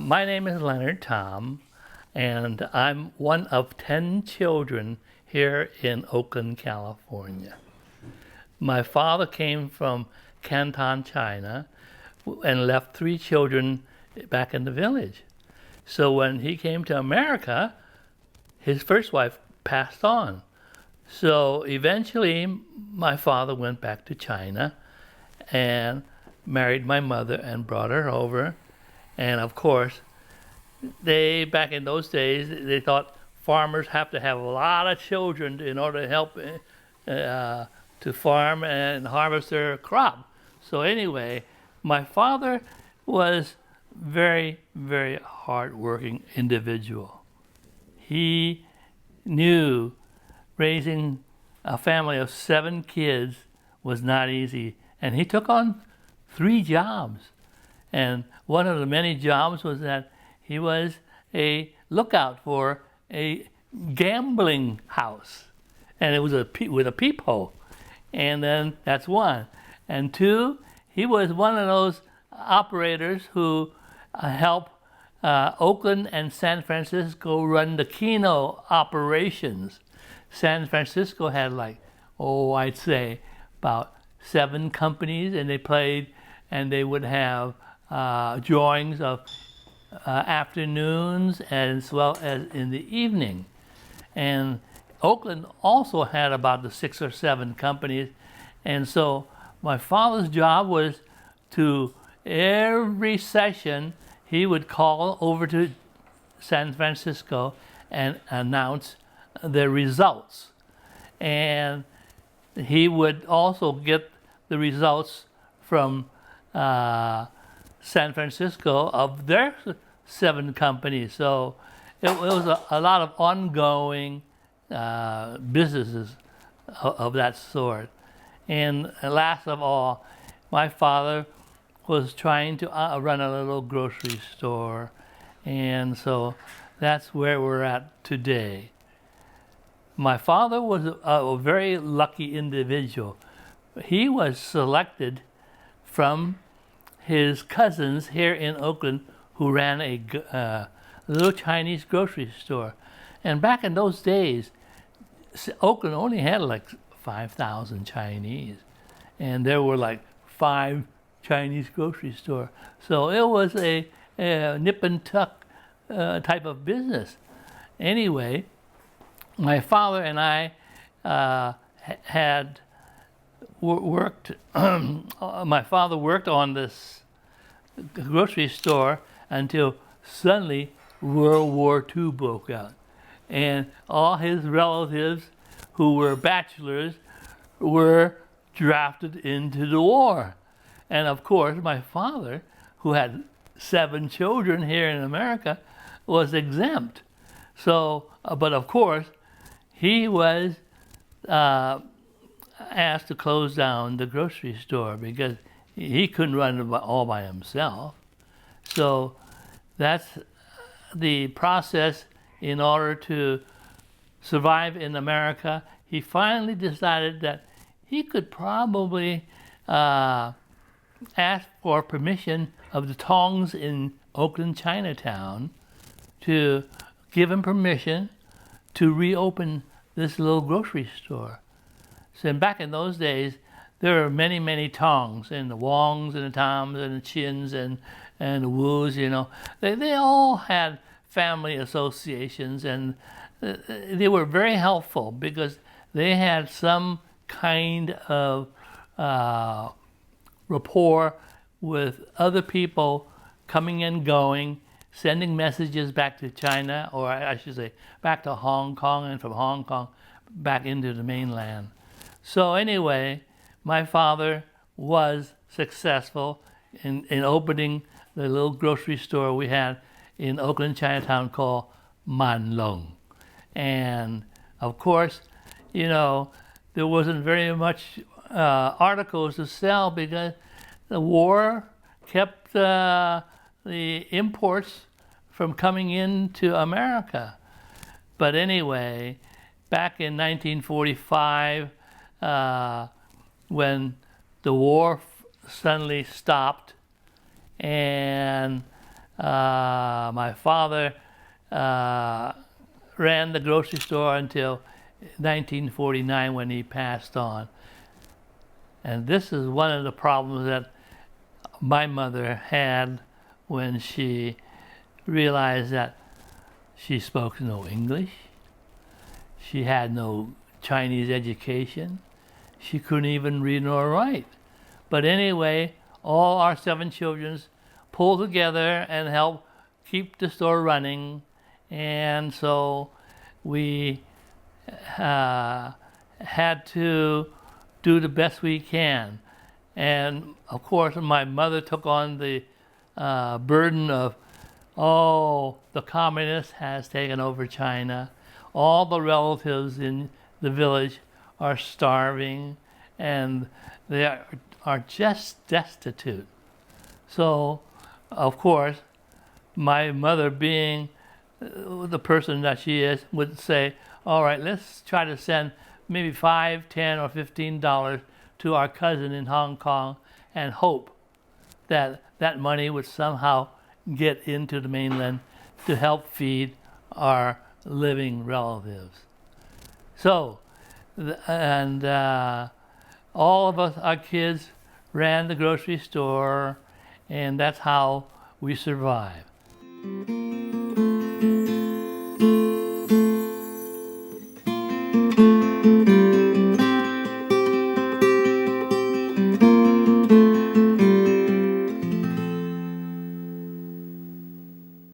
My name is Leonard Tom, and I'm one of 10 children here in Oakland, California. My father came from Canton, China, and left 3 children back in the village. So when he came to America, his first wife passed on. So eventually, my father went back to China and married my mother and brought her over. And of course, back in those days, they thought farmers have to have a lot of children in order to help to farm and harvest their crop. So anyway, my father was very, very hard-working individual. He knew raising a family of 7 kids was not easy, and he took on 3 jobs. And one of the many jobs was that he was a lookout for a gambling house. And it was with a peephole. And then that's 1. And 2, he was one of those operators who helped Oakland and San Francisco run the Kino Operations. San Francisco had I'd say about 7 companies, and they would have drawings of afternoons as well as in the evening. And Oakland also had about the 6 or 7 companies. And so my father's job was to, every session, he would call over to San Francisco and announce the results. And he would also get the results from San Francisco of their 7 companies. So it was a lot of ongoing businesses of that sort. And last of all, my father was trying to run a little grocery store. And so that's where we're at today. My father was a very lucky individual. He was selected from his cousins here in Oakland who ran a little Chinese grocery store. And back in those days, Oakland only had 5,000 Chinese. And there were 5 Chinese grocery stores. So it was a nip and tuck type of business. Anyway, my father and I had worked, my father worked on this grocery store until suddenly World War II broke out. And all his relatives who were bachelors were drafted into the war. And of course, my father, who had 7 children here in America, was exempt. So, but of course, he was asked to close down the grocery store because he couldn't run it all by himself. So that's the process. In order to survive in America, he finally decided that he could probably ask for permission of the Tongs in Oakland Chinatown to give him permission to reopen this little grocery store. So back in those days, there were many, many Tongs, and the Wongs and the Toms and the Chins and the Woos, They all had family associations, and they were very helpful because they had some kind of rapport with other people coming and going, sending messages back to China, or I should say back to Hong Kong, and from Hong Kong back into the mainland. So anyway, my father was successful in opening the little grocery store we had in Oakland Chinatown called Man Long. And of course, there wasn't very much articles to sell because the war kept the imports from coming into America. But anyway, back in 1945, when the war suddenly stopped, and my father ran the grocery store until 1949 when he passed on. And this is one of the problems that my mother had when she realized that she spoke no English, she had no Chinese education, she couldn't even read nor write. But anyway, all our 7 children pulled together and helped keep the store running, and so we had to do the best we can. And of course, my mother took on the burden of, oh, the communist has taken over China. All the relatives in the village are starving, and they are just destitute. So, of course, my mother, being the person that she is, would say, all right, let's try to send maybe $5, $10, or $15 to our cousin in Hong Kong and hope that that money would somehow get into the mainland to help feed our living relatives. So, and all of us, our kids, ran the grocery store, and that's how we survived.